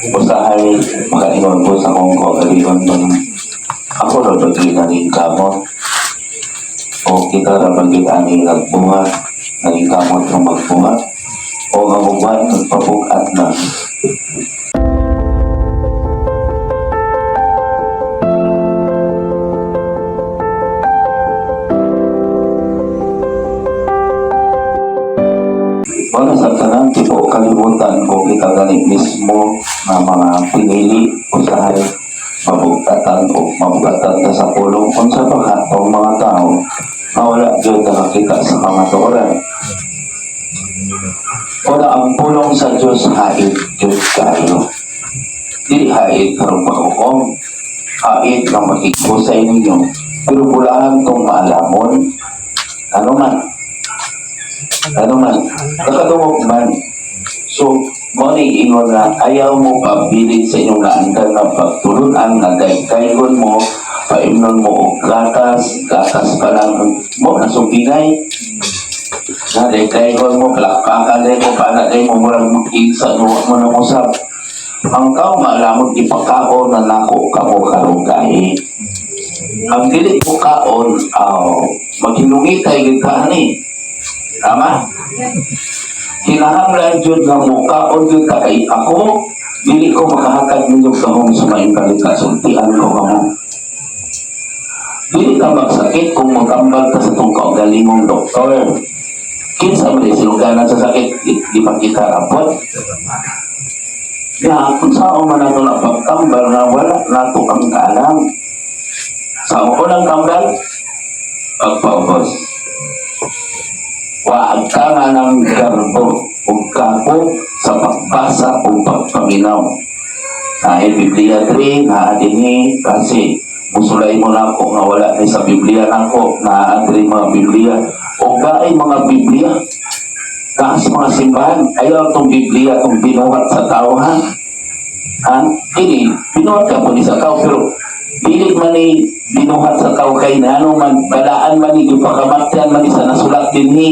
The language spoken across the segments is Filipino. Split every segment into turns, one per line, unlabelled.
Usahay makaingon ko sa kong kagalingon ng ako na bagi na rin kamot o kita na bagi na rin nagbuhat na rin kamot ng magbuhat o ang uban nagpabukat na. Wala sa tanang tipo kalimutan kung kita ganit mismo na mga pinili usahay mabugatan o mabugatan ka sa pulong kung sa pagkatong mga tao na wala dyan nakakita sa mga tuoran. Wala ang pulong sa Diyos hait Diyos kayo. Dili hait karong pagkukom, hait na makikusay ninyo, pero bulahan kong maalamon, ano man, nakadungog man. So, mali ingon na ayaw mo pabilin sa inyong naandal na pagtulunan na daigaygon mo, paimnon mo o gatas pa lang mo, nasubinay. Na daigaygon mo, kalakpakan mo, paanagay mo, murang mag-insa, nuwa mo na musap. Ang tao maalamon, ipakao na nako kamo karugay. Ang dilit mo kaon, maghilungi tayo gitani. Tama? Kinahanglan dyan ng mukhaon dyan ka kay ako, dili ko makahatag ninyo kahong sa maing kalita. Sultian ko ka mo. Dili ka magsakit kung magkambal ka sa itong kaugalingong doktor. Kinsa mo rin sinuganan sa sakit, di pa kita rapot. Kaya kung saan man nato na pagkambal na wala nato ang kaalam. Sa ako ng kambal, pagpaubos. Waag ka nga ng garbo o kapo sa pagbasa o pagpaminaw. Dahil Biblia 3, naadini kasi musulay mo na ako nga wala na sa Biblia na ako, naadini mga Biblia. O gaay mga Biblia, kaas mga simbahan, ayaw itong Biblia itong binuhat sa tao, ha? Ini, binuhat ka po ni sa tao, pero bilig man ni binuhat sa tao kay na ano man, balaan man ni, pagkamatyan man ni sa nasulat din ni.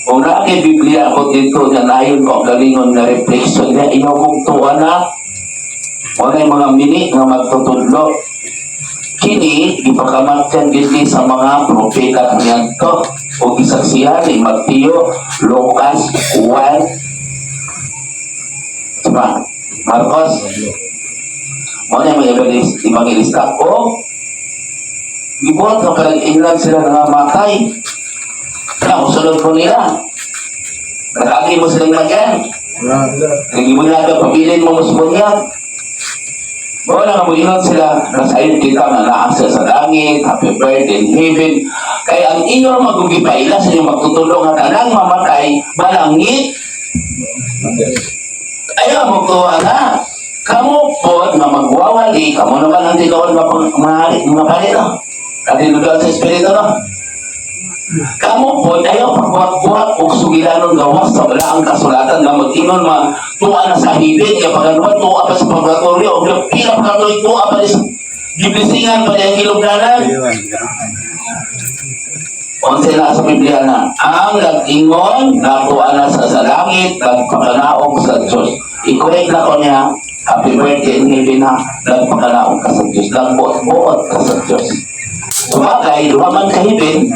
O na kay Biblia ako dito na nayon ko galingon na reflection na inaw kong tuwa na o na yung mga mini na magtutudlo. Kini, ipakamatyan din sa mga propeta niyan to o isaksihan ni Mateo, Lucas, Juan, diba? Marcos, o na yung mga evangelista o gibuhat na parang sila nangamatay. Kaya musulod ko nila. Nakagi mo silang nagyan. Lagi mo nila pabilin mo musulod yan. Wala nga mo ingat sila. Nasayin kita na naasa sa langit, happy birthday in heaven. Kaya ang inyo magugipailas sa inyong magtutulong at anang mamatay, balangit. Ayaw mo tuwa na. Kamu po na magwawali, kamu naman ang tinuon mga palito. Katinudan sa espiritu, no? Kamu po, ayaw pagbuhat-buhat o sugilanon gawas sa wala ang kasulatan na mag-inon tuwa na sa hibin, kaya pag-anuan, tuwa pa sa purgatorio, o pila pa kato'y tuwa pa sa giblisingan pa yung kilogdanan. Onse na sa Biblia na, ang nag-ingon, natuwa na sa langit, nagpakanaong sa Diyos. I-correct na ko niya, happy birthday in heaven na, nagpakanaong ka sa Diyos, nagbuot-buot ka sa Diyos. Sabagay, lumaman ka hibin,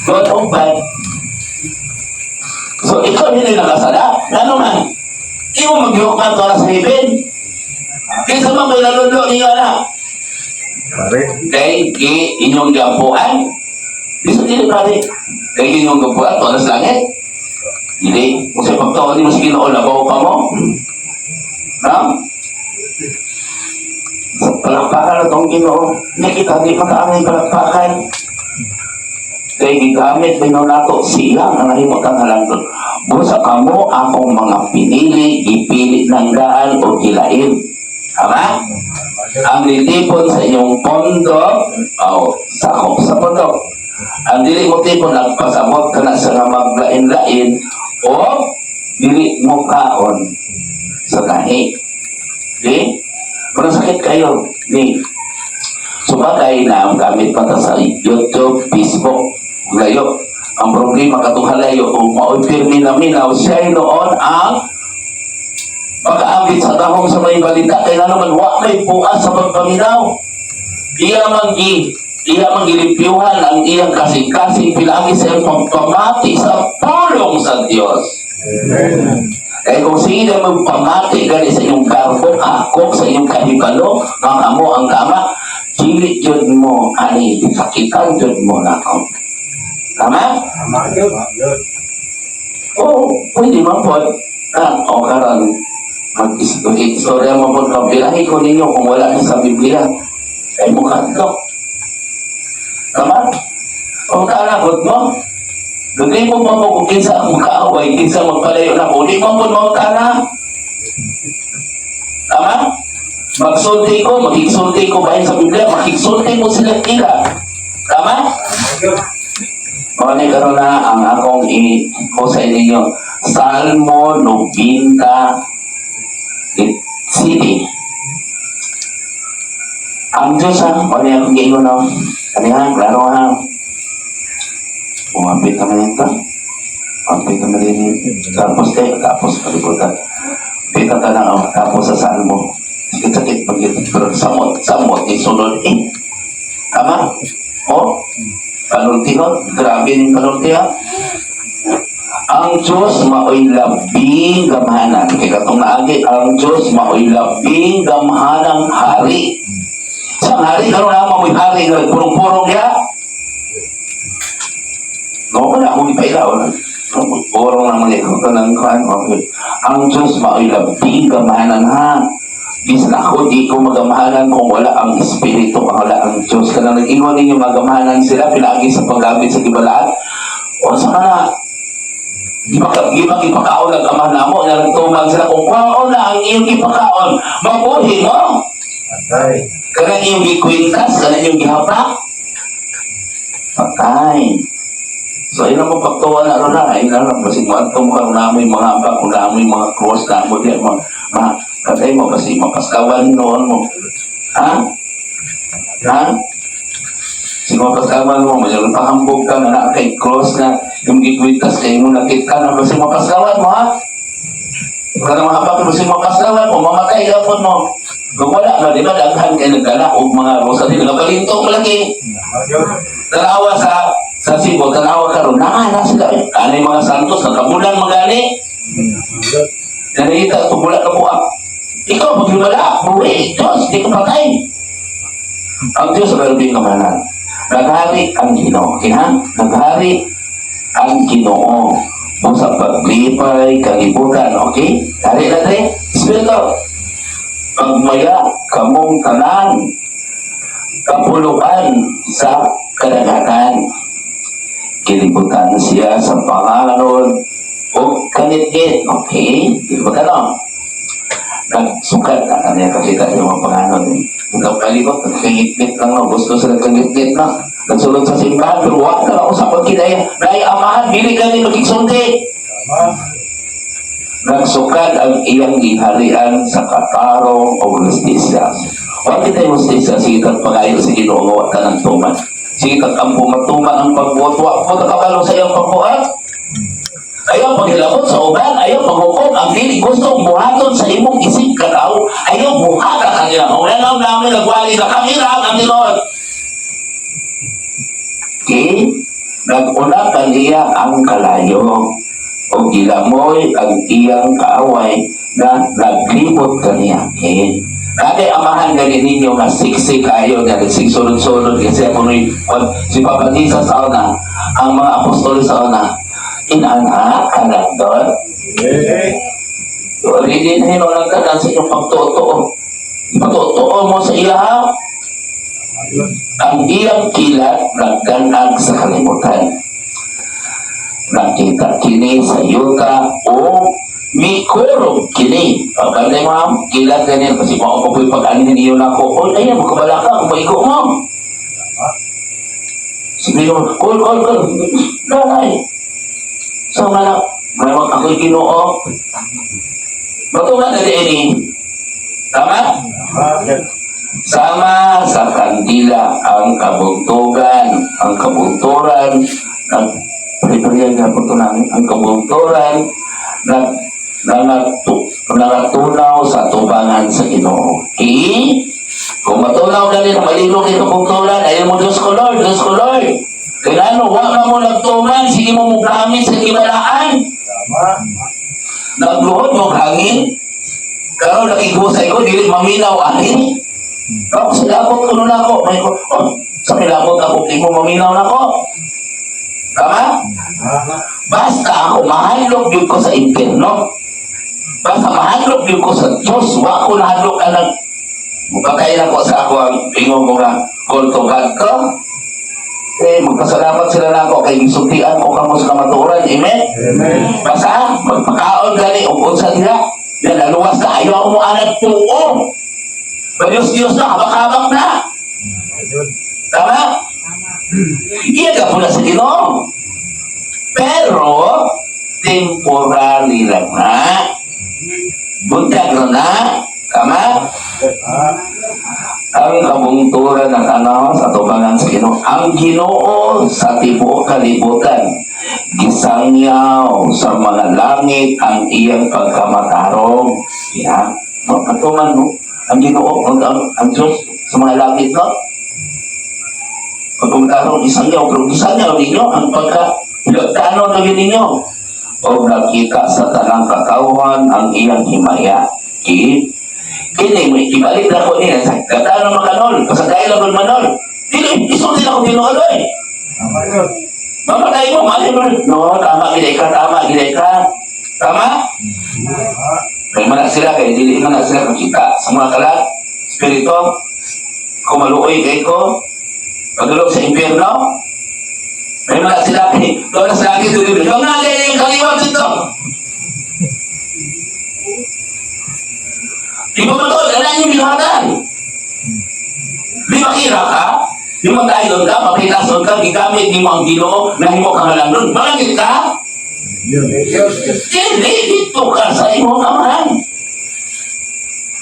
God of bad. So, ikaw hindi nakasala. Ano man? Ikaw mag-iok man ito sa hibin. Kaysa man may nalunlo niya na. Kay inyong gapuan. Bisa dili pare. Kay inyong gapuan, ito sa langit. Hindi. Kung sa pagtawa, hindi mo sige na olabaw pa mo. Ha? Sa palakpakan na itong Ginoo, hindi kita di makaangay palakpakan. Kaya gigamit mo nato silang ang nahimot ang halangdon. Busa kamo akong mga pinili, ipili ng daan o kilain. Tama? Ang litipon sa inyong pondo, sakop sa pondo. Ang dili mo tipon, nagpasabot ka na sa maglain-lain o dili mo kaon sa tahi. Okay? Kung sakit kayo, subagay na ang gamit pa sa YouTube, Facebook, layo. Ang problema katong halayo, kung mao'y pirmi na minaw, siya noon ang pag-aambit sa dahong sa may balita, kaya naman wa may buas sa pagpaminaw. Iya manggilipyuhan ang iyang kasing-kasing pilagi sa iyong pagpamati sa pulong sa Diyos.
Amen.
Kaya kung sige na magpamati gani sa iyong karbo, akok sa iyong kahibalo, ng amo ang kama, dili yun mo, ani, sakitan yun mo na ako. Tama?
Tama yun.
Oo, pwede man po. O karon, mag-istorya mo po, kabilahin ko ninyo kung wala na sa Biblia. Ay mukha ito. Tama? O tanabot mo, lagay mo pa mo kung kinsa ang kaaway, kinsa magpalayo na po, di mo po mga tana. Tama? Magsulti ko, makiksulti ko bahin sa Biblia, makiksulti mo sila tila. Tama? O ni karon na ang akong i-kusay ninyo. Salmo 90 City. Ang Diyos ha, o niya akong giingon no? Kanihan, klaro ha. Umapit naman ito. Umapit naman rin. Tapos kalibutan. Pita ka na, tapos sa salmo. Sakit-sakit pag-ibig. Samot, isunod eh. Tama? O? Panultihon. Grabe yung panultihan. Ang Diyos mao'y labing gamhanan. Kaya katong naagi, ang Diyos mao'y labing gamhanang hari. Sa hari, karoon na mamoy hari nga purong-purong niya. No, wala akong ipailaw. Purong naman ikaw ka ng kaan. Okay. Ang Diyos mao'y labing gamhanan ha. Bisan ako, di ko magamahanan kung wala ang Espiritu, wala ang Diyos. Kaya nag-ingon ninyo magamahanan sila, pinagi sa paggamit sa gibalaan. O sa mana, di ba ipakaon ang amahan na mo, nagtumag sila kung kwaon na ang iyong ipakaon, mabuhi mo.
Patay.
Kaya iyong gikwintas, kaya iyong gihapak. Patay. So, ayun ang pagtuwa na rin na. Ayun na lang. Kasi mga tumukang namin mga hapak, kung namin mga cross na mo din. Patay mo kasi mapaskawan noon mo. Ha? Ha? Si mapaskawan mo, mayroon pahambog ka na kay cross na yung gikwintas kayo mo nakita na kasi mapaskawan mo ha? Kung na mga hapak, kasi mapaskawan mo, mamatay yapon mo. Kung wala na, di ba, daghan kayo nagdala o mga rosa din, nagabalintong malaki. Tanawa sa Cebu, tanawa ka ron, na sila. Ano yung mga santos, nagkabulan magani. Nanita, tumulat ka buwak. Ikaw, maghimala, buwi, Diyos, di ka patay. Ang Diyos, malabing kamanan. Naghari ang Ginoo. Naghari ang Ginoo. O sa paglipay, kalibutan, okay? Hari na rin, Espiritu. Pagmaya, kamong tanan, kapuluan sa kadagatan. Kilibutan siya sa pangalan o kanitgit. Okay? Kilibutan o. Nagsukat na kanya kakita niya mga pangalan. Nagkapalikot, nagkangitgit lang no. Gusto sa nagkangitgit na. Nagsulod sa simbahan, pero wala na ako sa pagkinaya. Dahil amahan, bili ka ni magkiksundi. Nagsukat ang iyang giharian sa katarong o justisya. Huwag kita yung justisya, sige kang pag-ayo, sige noong ka ng tuman. Sige kang matuman ang pagbuot-buot. Huwag nakabalo sa iyong pagbuot. Ayaw paghilabot sa uban, ayaw paghukom. Ang dili gusto buhaton sa imong isip katao. Ayaw buhat ang kanila. Kung nanaw namin nagwali na kamera ang tinod. Okay? Nag-una kaniya ang kalayo. O gilamoy ang iyang kaaway na naglibot kaniya. Okay? Kaya amahan gani ninyo nga siksi kayo na nagsigsulod-sulod kasi ako si Papadisa sa una, ang mga apostol sa una, inana ka lang doon. So, hindi na hinulang ka sa inyong pagtotoo. Pagtotoo mo sa iya ha? Ang iyang kilat nagdanag sa kalimutan. Nakita kini sa yuta o mikurog kini. Pagkanday mo, kilat ganyan. Kasi kung ako po'y pag-anin niyo na ako, o ayan, magkabala ka, kung maigo mo. Sige mo, kul. Dalay. So nga na, may ako'y Ginoo. Matuwa na din tama? Sama sa kandila ang kabuntugan, ang kabunturan, ang paliparyag na po ito namin, ang kabunturan, nangatunaw sa tubangan sa Ginoo. Okay? Kung matunaw na rin, malilog ito kung tulan, ayaw mo, Diyos ko Lord, Diyos ko Lord. Kaya ano, wag na mo nagtuman, sige mo gamit sa gibalaan.
Tama.
Nagluhod mo hangin. Karon nakigusay ko, dili maminaw angin. Ako sa labot ko nun ako. May ko, sa milabot ako, di mo maminaw na ako. Tama?
Tama.
Basta ako mahadlok yun ko sa impyerno. Basta mahadlok yun ko sa Diyos. Wa ko nahadlok ka ng mupakain ako sa ako ang ingon ko nga kultubad ko. Magpasalamat sila na ako kay gisultian ko kamo sa kamatuoran. Amen?
Amen.
Basta magpakaon gani o unsa nila. Yan, naluwas na. Ayaw mo anak tuo. Diyos na, habak-habak na.
Ayun.
Tama? Iya ka pula sa Ginoo. Pero, temporary lang na. Buntag lang na. Tama? Ang kabungturan ng ano sa tubangan sa Ginoo. Ang Ginoo sa tibuok kalibutan, gisangyaw sa mga langit ang iyang pagkamatarong. Yan. No, patuman mo. Ang Ginoo, ang Diyos sa mga langit, no? Pagkamatarong gisangyaw, pero gisangyaw ninyo ang pagka-tano na ninyo. O nakita sa tanang katawan ang iyang himaya. Kini, may ibalik na ko niya. Gata na makanol. Pasagay lang ng manol. Dili, isulti na ko tinualoy.
Tama yun.
Mamatay mo, mali mo. No, tama, gilay ka, tama, gilay ka. Tama?
Tama.
Kaya manak sila, kaya dili manak sila kakita. Sa mga kalat, spirito, kumaluoy kay ko, pagulog sa impyerno, may manak sila, kaya doon na sa langit, yung nga kaya yung kaliwag dito. Di ba ba ito? Kailangan yung bilhatan. Di ba kira ka? Di mo tayo ka, mapitason ka, gigamit ni mo ang Ginoo, na himo ka malang doon. Malangit ka?
Yun.
Hindi, dito ka sa imo kamahan.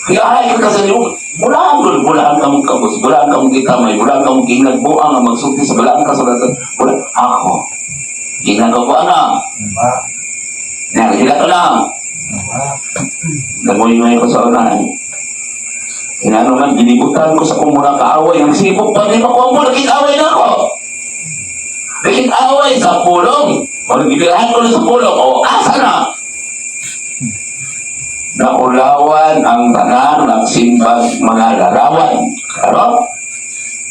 Kaya ayaw ka sa iyo, bulaan ka mong kabus, bulaan ka mong kitamay, bulaan ka mong ginagbuang ang magsulti sa bulaan ka sa lahat. Bulaan, ako. Ginagawa na.
Tama.
Nagkila ko lang.
Tama.
Nagoy-ngoy ko sa unahan. Kaya naman, ginibutan ko sa kumuna kaaway. Ang sipok pa rin ako mo, nagkit-away na ako. Nagkit-away sa pulong. O nagbibilahan ko na sa pulong. O, asa na? Naulawan ang tanan ng simbang mga larawan. Karo?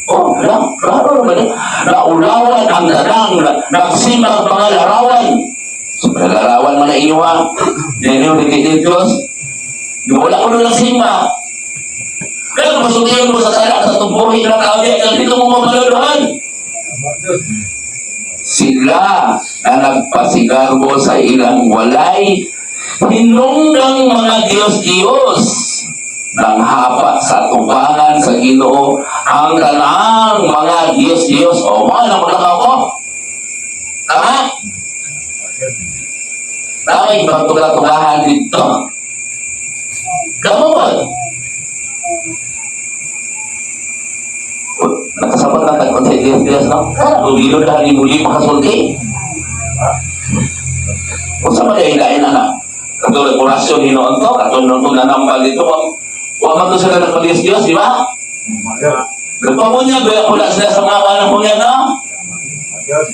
Oh, klaro naman. Naulawan ang tanan ng simbang mga larawan. So, larawan man na inyo ha. Yan yung nagkit Diyos. Wala ko na simba. Kaya masulihan mo sa sana sa tubuhin na kami at dito mo mamaluluhan.
Tama yun.
Sila na nagpasigarbo sa ilang walay, hinunggang mga Diyos-Diyos nang hapa sa tubangan sa Ginoo ang kanang mga Diyos-Diyos. O, mga napaglakaw ko. Tama? Tama yung pagtugatugahan dito. Kamu ba? Nakasabat na tayo sa Diyos-Diyos, no? Lugilo na muli makasulti. Kung sa mga hilain na katulad orasyon hinoon to, katulad nung nanambal dito, huwag man to sila nagpa-Diyos-Diyos, di ba?
Tama yun.
Nagpamunya, gaya pula sila sa mga panang punya, no?
Tama yun.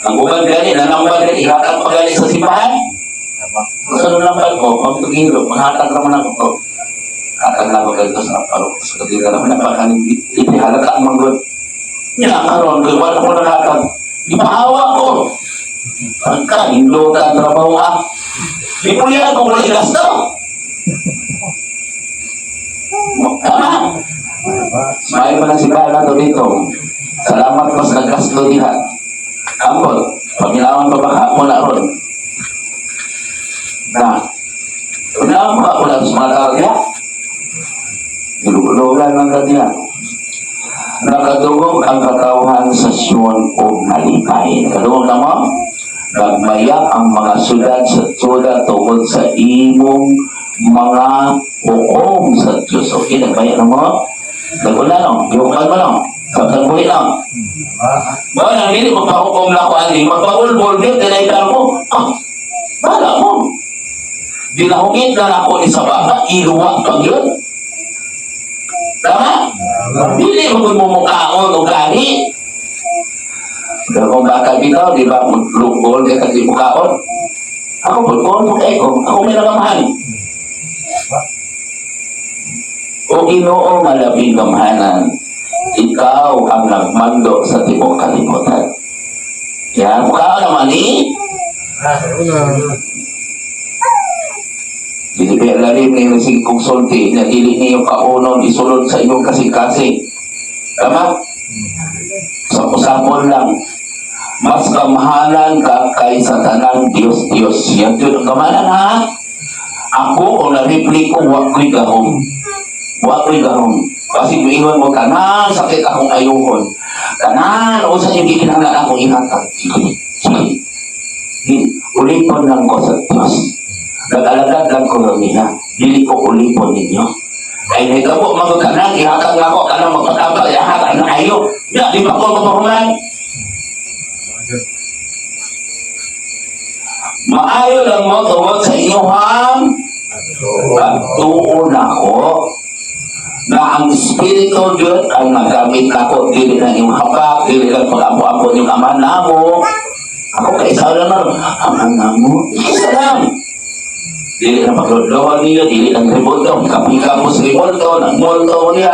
Ang uban gani, nanambal gani, ihatag pa gani sa simbahan.
Tama.
Kung sa nambal ko, pagtugilo, mahatag naman ako to. Hatag na ako ganito sa parok, sa katila naman, napakanin, itihalata ang manggod. Nga, karon, kaya wala ko nakatag. Ipahawa ko. Pagka, hindutan, trabaho ah. Di po yan kung wala igasto. Tama.
Tama.
Smile pa na si Bala to dito. Salamat po sa nagkasto niya. Ambot, pagkinawan pa baka mo na ron. Na, pagkinawan pa ako na sa mga tao niya. Nilulugan ng kanya. Nakadugog ang katauhan sa Sion o nalipay. Nakadugog na mo? Nagmayak ang mga sulat sa tula tungkol sa imong mga hukom sa Diyos. Okay, nagmayak na mo? Nagula no? Iukan mo no? Pagkabuhin no?
Tama.
Bawa nang hindi magpahukom na ako ani, magpahulbol din, tinaitan ko. Ah, bala mo. Ginahungit na ako ni sa baba, iluwa pag yun. Tama? Dili mo kung mumukhaon o gani. Pero kung baka bitaw, di ba, maglugol ka kag mukhaon. Ako po, kung ako may nagamahan. O Ginoo nga labing gamhanan, ikaw ang nagmando sa tibok kalibutan. Kaya mukhaon naman ni dili kaya lalim na yung singkong sulti na dili niyo kaunon isulod sa inyong kasing-kasing. Tama? Sa usapon lang, mas kamahalan ka kaysa tanang Diyos. Yan yun ang kamahalan, ha? Ako o na-reply ko, wako'y gahom. Kasi ingon mo, kanan sakit akong ayuhon. Kanan o sa yung gikinanglan akong ihatag. Sige. Ulipon lang ko sa Diyos. Nag-alagad lang ko lang niya. Dili ko ulipon ninyo. Ay nagabo magkanan, ihatag nga ko, kanang magpatabag, ihatag na ayo. Ya, di ba ko mapahuman? Maayo lang mo tungod sa inyong pagtuon ako na ang Espiritu Diyos ang nagamit ako. Dili na yung hapak, dili lang pag-apo-apo yung ama na mo. Ako kaisa lang na, ama na mo, isa lang. Dili na paglodlohan niya, dili ng ribolto, kapikapos ribolto, nagmolto niya.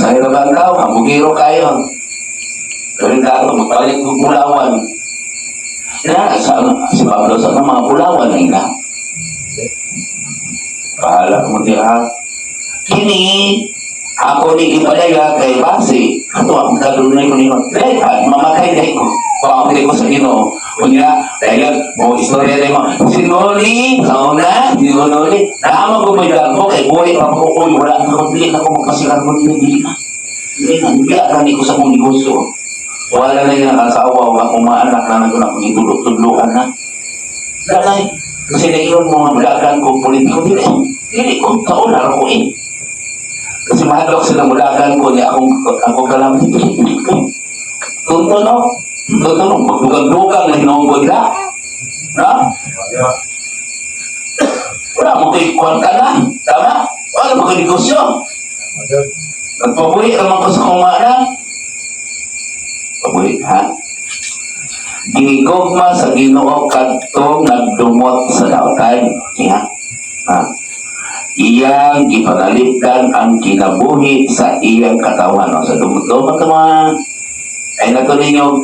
Sa hiraban daw, habugiro kayo. Pero dito, magpalit ng pulawan. Si Pablo sa mga pulawan na ina. Pahala mo niya. Kini, ako ni ipadaya kay Basi. Ito ang kadunay ko niyo. Mamatay na ko. Pangakili ko sa Ginoo. Kunya, dahil mo istorya rin mo. Sinuli, sauna, sinuli. Naamang gumagal ko kay buhay pa po ko. Wala na ako, dili na ako magpasilan mo nila. Dili na. Biya ka ko sa mong negosyo. Wala na yung nakasawa o akong mga anak na nagkunakong itulog-tudloan na. Dalay, kasi naiyon mo mga mulagan ko politiko. Dili ko, taon na ako eh. Kasi mahadlok sila mulagan ko niya akong kalam. Tunto no? Tunto no? Magbugang-bugang na hinunggod na. Ha? Wala mo kayo kuwan ka na. Tama? Wala mo kayo negosyo. Nagpabuhi naman ko sa kumana. Pabuhi, ha? Ginigogma sa Ginoo kadtong nagdumot sa daotay. Siya. Ha? Iyang gipanalipdan ang kinabuhi sa iyang katawan. O, sa dumot-dumot naman. Ay nato ninyo,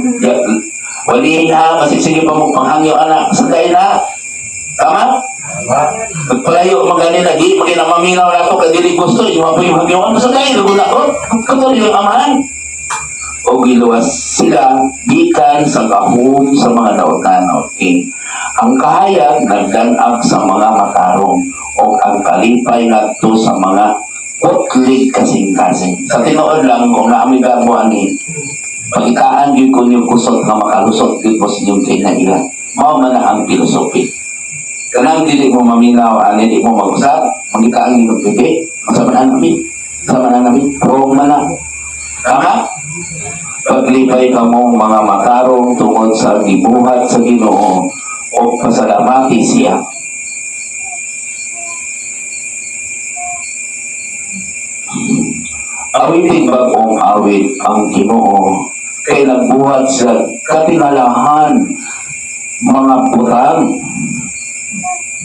wali na, kasi sige pa mo panghangyo anak. Sa kayo na. Tama? Pagpalayo, magaling lagi, maminaw na ito, kadili gusto, yung hangyo. Sa kayo, lugo na ko. Katuloy yung amahan. O giluwas sila, gikan sa kahum sa mga daotan. Okay. Ang kahayag nagdanag sa mga matarong o ang kalipay nagto sa mga putlig kasing-kasing. Sa tinood lang, kung naamigan mo ani, pagitaan yun kung yung kusot na makalusot yun po sa inyong kinailan. Mao man na ang filosofi. Kanang dili mo maminaw, ani di mo mag-usap, magitaan yun ng pipi, magsamanan namin, huwag man na. Tama? Paglipay ka mong mga matarong tungod sa gibuhat sa Ginoo o pasalamati siya. Awitin bagong awit ang Ginoo kay nagbuhat sa katingalahan mga putang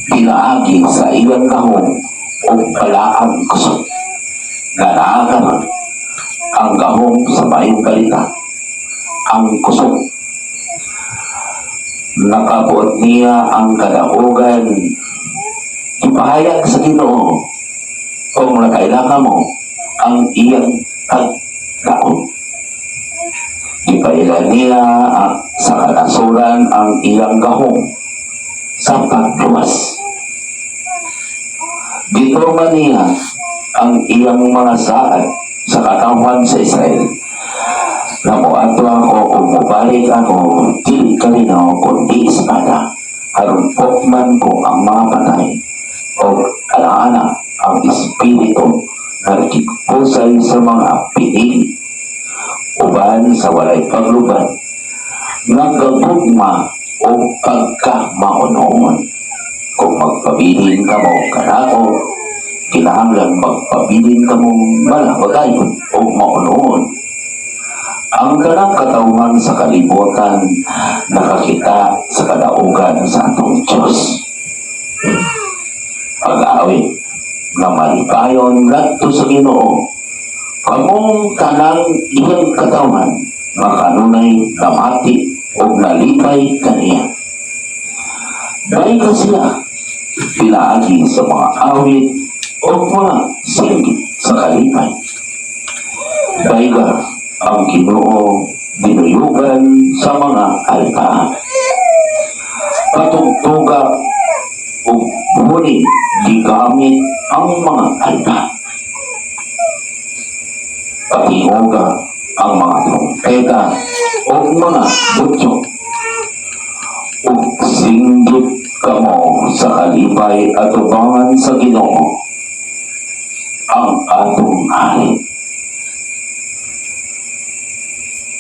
pinaagi sa iyang kahong o palaang kusot. Nanaagan ang gahong sa mayong balita, ang kusog. Nakabuot niya ang kadaugan, ipahayag sa Ginoo, kung nakailangan mo ang iyang pagkaon. Ipailan niya sa kanasuran ang iyang gahong sa pagluwas. Gitungan niya ang iyang mga saad sa katawan sa Israel. Namuato ako kung mubalik ako, dili kalinaw kundi espada. Harumpok man ko ang mga patay o alaana ang espiritu na nagkikpusay sa mga pinili. Uban sa walay pagluban, nagagugma o pagkamaunoon. Kung magpabilin ka mo kanako, kinahanglan magpabilin ka mong malawagayon o maunoon. Ang kanang katauhan sa kalibutan nakakita sa kadaugan sa atong Diyos. Pag-awit na malipayon ngadto sa Ginoo, kamong tanang iyang katauhan makanunay namati o nalipay kaniya. Dahil ka sila pinaagi sa mga awit o mga singgit sa kalipay. Dahil ka ang Ginoo dinuyugan sa mga altaan. Patugtuga o buhuni gigamit ang mga altaan. Patiuga ang mga trompeta o mga butyo. O singgit kamo sa kalipay at ubangan sa Ginoo ang atong hari.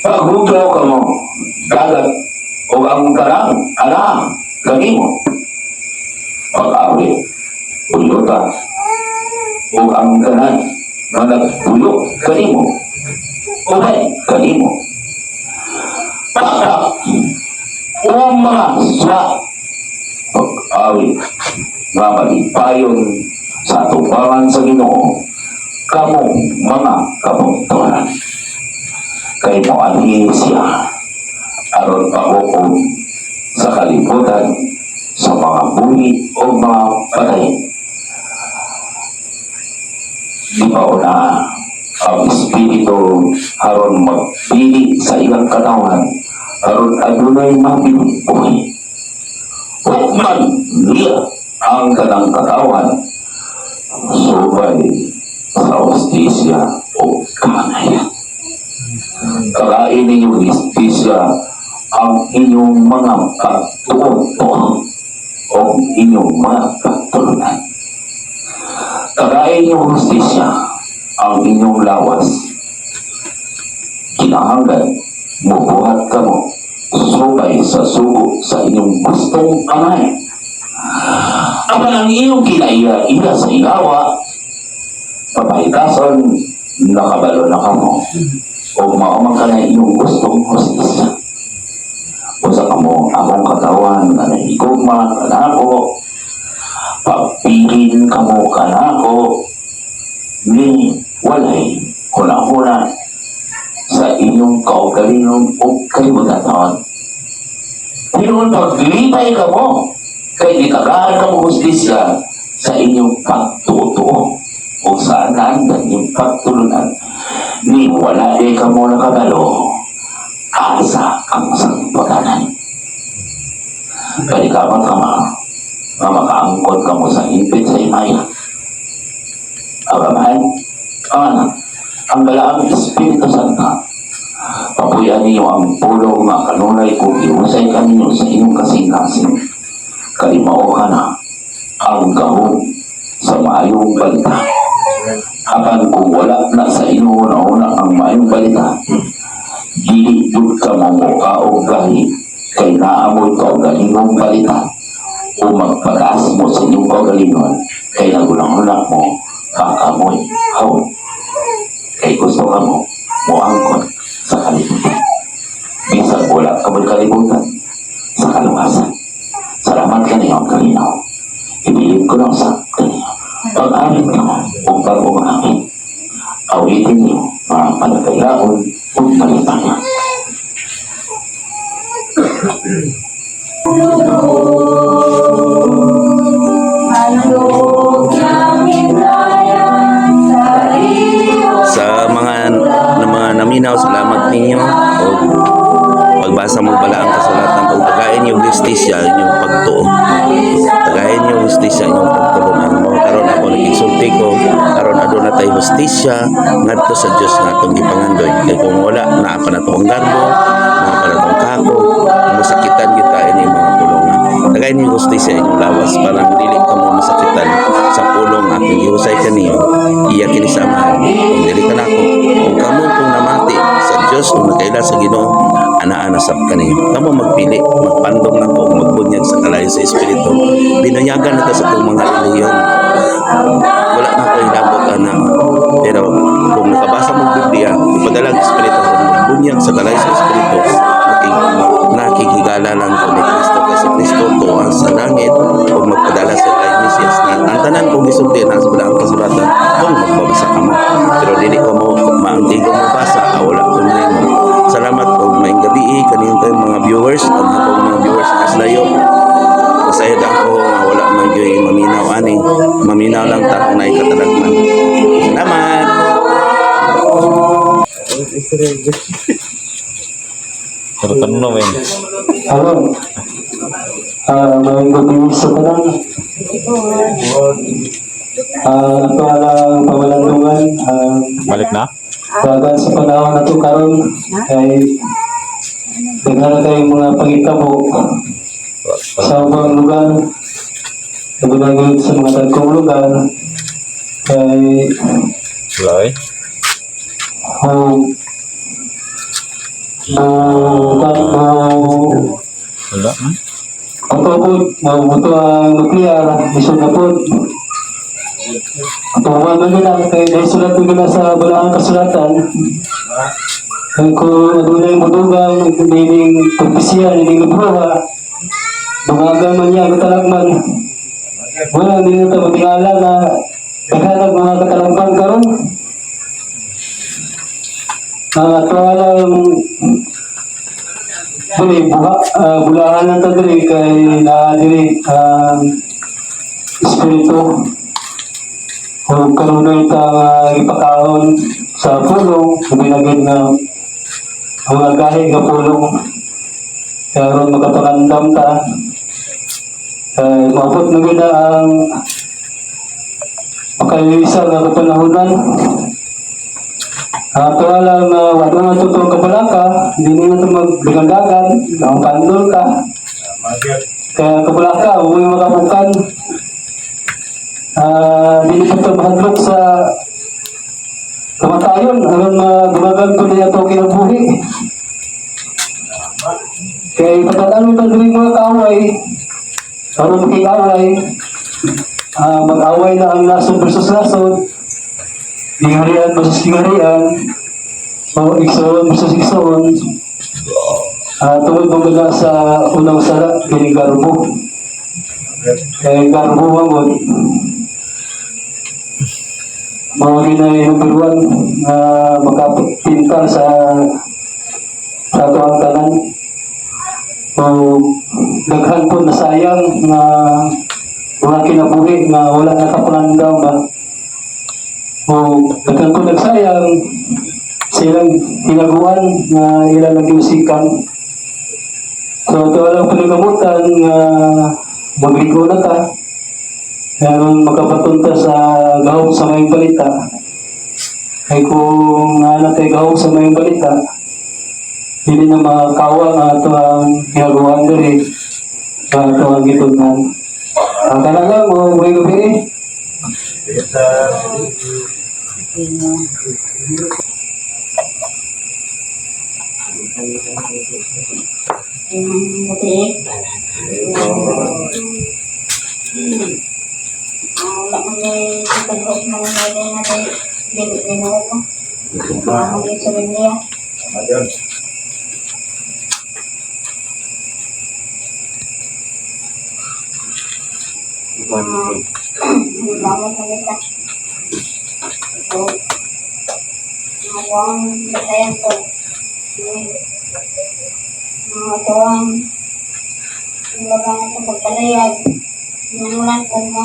Paghugaw ka mo, dagat, o ang karang, alam, kanimo. Pag-awit, uyota, o ang kanan, na nagpuyo, kanimo. Ubay, kanimo. Pakak, o mga swat. Pag-awit, nga malipayon sa tubangan sa Ginoo, kamong mga kabungturan. Kay moanhi siya aron paghukom sa kalibutan sa mga buhi o mga patay. Di ba na ang Espiritu aron magpili sa ilang katawan aron adunay mabiling buhi. Hukman niya ang kanang katawan subay sa hostisya o kanayan. Kalain ninyong justisya ang inyong mga pagtuon o inyong mga pagtulunan. Kalain ninyong justisya ang inyong lawas. Kinahanglan mubuhat ka mo subay sa sugo sa inyong gustong amay. Apan ang inyong kinaiya-iya sa ilawa, pamahitason nakabalo na ka mo. O maumang ka na iyong gustong hostisya. Usa ka mo akong katawan na nahigugma kanako, pagpilin ka mo kanako, ni walay huna-huna sa inyong kaugalingon o kalibutan taon. Pero paglipay ka mo, kay di kagahan ka mo hostisya sa inyong pagtutuo o saan ang inyong pagtulunan. Ni wala ka mo nakabalo asa ang sangpaganan. Kalikaman ka nga makaangkot ka mo sa impit sa imaya. Agaman, ang balaang Espiritu Santo, papuyan ninyo ang pulong nga kanunay kung iusay ka ninyo sa inyong kasing-kasing. Kalimao ka na ang gahong sa maayong balita. Apan kung wala na sa inyo una-una ang maayong balita, dili yun ka mamuka o gahi kay naamoy ka o galingong balita o magpataas mo sa inyong kagalingon kay nagulang-una mo kakamoy hawon. Kay gusto ka mo muangkot sa kalibutan. Bisag wala ka mo'y kalibutan sa kaluwasan. Salamat ka niyo ang kalinaw. Ibilin ko lang sa kanino. Pag-awit ka mo o pag-umangit, awitin niyo mga palagayaon o malipayan.
Sa mga naminaw, salamat ninyo o pagbasa mo bala ang kasulatan o tagayin niyo justisya inyong pagtuo. Tagayin niyo justisya inyong pagtulunan mo. Karon ako nagigsulti ko, karon aduna tay justisya ngadto sa Dios nga atong gipangandoy. Kay kung wala naa pa nato ang garbo, naa pa nato ang kako, masakitan kita ini mga pulongan. Tagayin niyo justisya inyong lawas para dili ka mo masakitan sa pulong akong giusay kaniyo. Iya kini samahan. Kung dili ka nako, kung kamo kung namati sa Diyos o nakaila sa Ginoo ana-ana sab kaniyo. Kamo magpili, magpandong lang ko magbunyag sa kalayo sa espiritu. Binunyagan na ta sa itong mga reliyon. Wala na ko inabot ana. Pero kung nakabasa mo Biblia, ipadala ang espiritu magbunyag sa kalayo sa espiritu. Nakikigala lang ko ni Kristo kasi Kristo tuwa sa langit o magpadala sa kay Mesias na ang tanan kong gisulti na sa bilang kasulatan kung magbabasa ka mo pero dili ko mo maantigo mo basa wala ko nimo. Salamat og maayong gabi kaniyong tayong mga viewers at akong mga viewers na layo. Pasayod ako nga wala man gyoy maminaw ani maminaw lang ta kung naay katalagman. Salamat.
Terutama men.
Halo. Maayong gabi sa tanan. Ito alang pamalandungan.
Balik na?
Bagan sa panahon na ito karon kay daghan kayong mga pangitabo sa ubang lugar. Nagulagod sa mga dagkong lugar kay
Wala Wala?
Ang pagod, mabuto ang nuklear, isod na po. Ang pagod na nila, kaya dahil sulat mo nila sa balang kasulatan, kaya kung adunay madugang, nagdining pagpisiyan, hindi nagbuha, bungagang man niya, katalagman. Wala, hindi na ito matingala na naghanap mga katalagman karon. Ito alam, dili bulahan lang ta diri kay na diri espiritu kung kanunay ta ipakaon sa pulong binagid nga mga gahi nga pulong karon makapangandam ta kay maabot na gid ang pagkaisa nga kapanahonan. Ato alam na wala nga tutong kabalaka, hindi nga ito magbigandagan, nakapandol ka. Kaya kabalaka, huwag yung makabukan. Hindi ito mahadlok sa kamatayon, hanggang gumagal ko niya ito kinabuhi. Kaya ipatatan mo ito din mga kaaway, para makikaway, mag-away na ang nasod versus nasod. Gingarian versus gingarian o iksoon versus iksoon tungkol mga sa unang sala kay Garbo mamon mga ginay number 1 na makapintal sa ato ang tanan o daghan po na sayang na mga kinabuhi na wala nakapanandam ba o daghan ko nagsayang silang hinaguan na ilang nag-iusikan. So ito walang panigamutan na magligo na ta kaya makapatunta sa gahom sa mayong balita ay kung natay gahom sa mayong balita hindi na makakawa nga ito ang hinaguan diri na ito ang gitunan. Ang talaga mo may gabi
Wala mo may pagkakos mo na ngayon na tayo dinuot mo. Ang yung sabihin niya. Ang bawat na kita. So, ang batayan ko. Mga tuwang labang sa pagpalayag. Nanulan ko mo.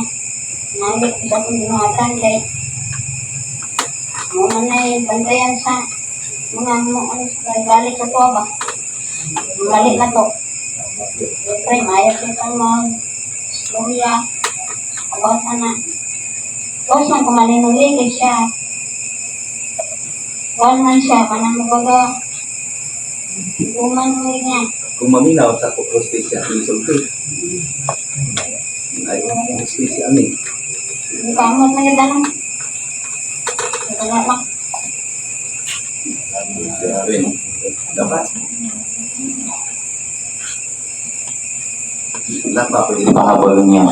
Nalik ko sa kong ginawatan kay mga na bantayan sa mga balik sa tuwa ba. Balik na to. Siyempre, mayat ko sa mga storya. About sana. Tapos na kumalinuli siya. One man siya, manang mabaga. Kuman mo niya.
Kung maminaw sa prostisya, insulti. Ay, prostisya ani.
Kamot na ganda lang. Wala lang.
Dapat. Dapat pwede pahabol niya.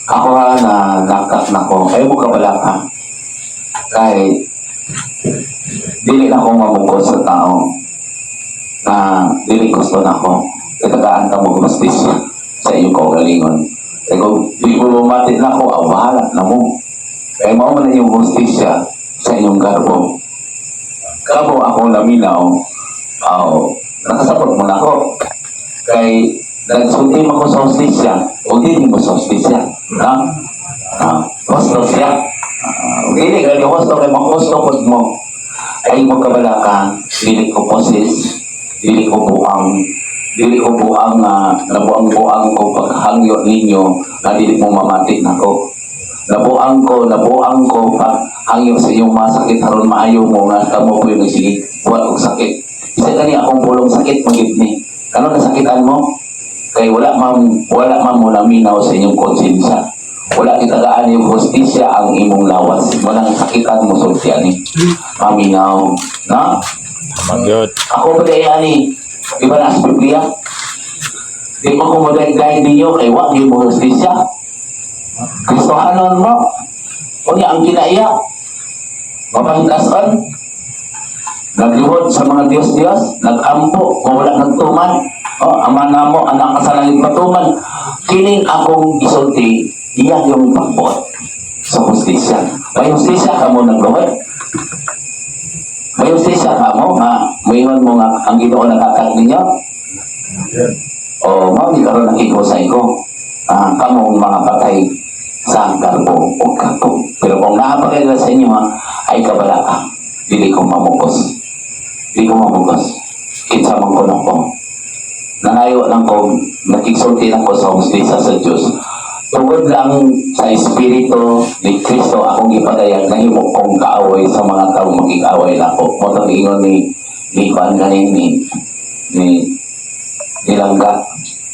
Ako ha na nakat na ko. Ayaw mo kabala ka. Kahit dili na ako mamukos sa tao na dili gusto na ako. Katagaan ka mo gustisya sa iyong kaugalingon. Kaya kung di ko lumatit na ako, bahala na mo. Kaya mo na yung gustisya sa inyong garbo. Kamo ako naminaw, nakasapot mo na ako. Kay nagsulti mo ko sa hostisya, o di mo sa hostisya. Hosto siya. Hindi ka yung hosto, kay mag-hosto mo. Ay mo kabalaka, dili ko poses, dili ko buang nabuang ko paghangyo ninyo na dili mo mamati na ko. Nabuang ko paghangyo sa iyong masakit haron maayo mo nga kamo ko yung sige buhat og sakit. Isa gani akong pulong sakit magid ni. Ano nasakitan mo? Kay wala man mo naminaw sa inyong konsensya. Wala kitagaan yung hostisya ang imong lawas. Walang sakitan mo sulti ani. Maminaw, na?
Magyod.
Ako ba daya ani? Di ba nasa Biblia? Di mo ko madagdahin ninyo kay wag yung hostisya. Kristohanon mo. O niya ang kinaiya. Mapahitasan. Naglihod sa mga Diyos-Diyos. Nag-ampo. Kung wala nagtuman. Ama na mo, anak ka sa langit patuman. Kining akong isulti. Iyan yung pagbuot sa hostisya. May hostisya ka mo nagluhod. May hostisya ka mo. Mayroon mo nga ang Ginoo nakakag ninyo. O di karon nakikosay ko. Kamong mga patay sa garbo o kako. Pero kung nakapagay sa inyo ay kabala ka. Dili ko mamukos. Kinsa mong kuno ko. Nangayo lang ko, nakiksulti lang ko sa hostisya sa Diyos. Tungod lang sa Espiritu ni Kristo akong ipadayag na himo kong kaaway sa mga taong maging-away na ako. Motong ingon ni Juan ganin ni Langga.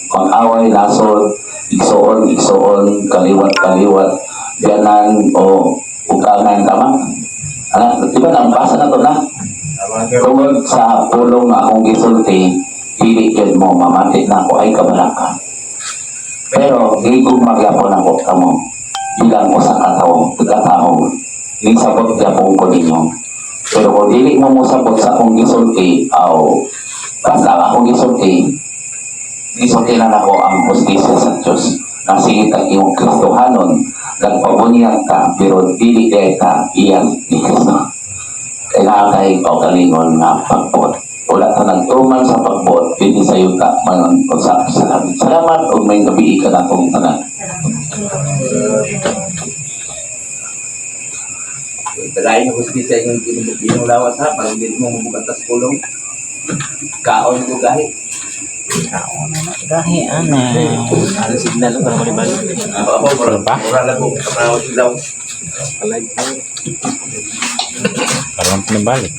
Kung away, nasod, igsoon, kaliwat, biyanan o ugangan, tama? Di ba nambasa na ito na? Tungod sa pulong akong gisulti, pili yun mo, mamati na ako ay kabalaka. Pero, hindi ko magyapon ako kamo. Bilang ko sa katao. Hindi sabot yapon ko ninyo. Pero kung dili mo sabot sa akong gisulti, basta akong gisulti na ako ang hostisya sa Diyos. Nasingit ang iyong Kristohanon, nagpabunyag ka, pero dili kaya ka iyan ni Kristo. Kaya kay kaugalingon nga pagbuot. Wala ka nagtuman sa pagbuot, hindi sa iyo ka mag-usap sa namin. Salamat o may gabi ka na kong tanan. Talain na hostisya yung lawas ha, parang hindi mo mabukatas pulong. Kaon ko kahit.
Gahi ano.
Ano signal para malibalo?
Ano pa?
Mura lang po. Kaparaw silaw.
Parang pinabalik.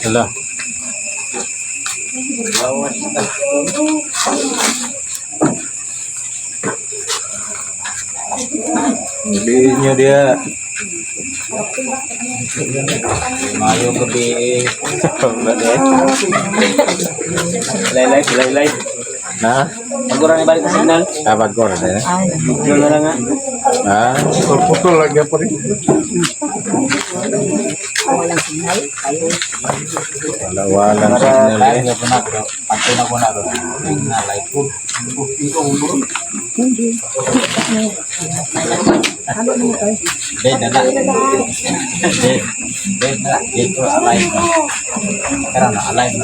Hala. Bilihin nyo dia. Mayo gabi. Lay. Na?
Pagkurang ibalik sa signal.
Kapag ko rin eh.
Yun na lang nga.
Ah,
Putol lagi pa rin.
Walang signal.
walang signal eh.
Dito alive. Karena alive.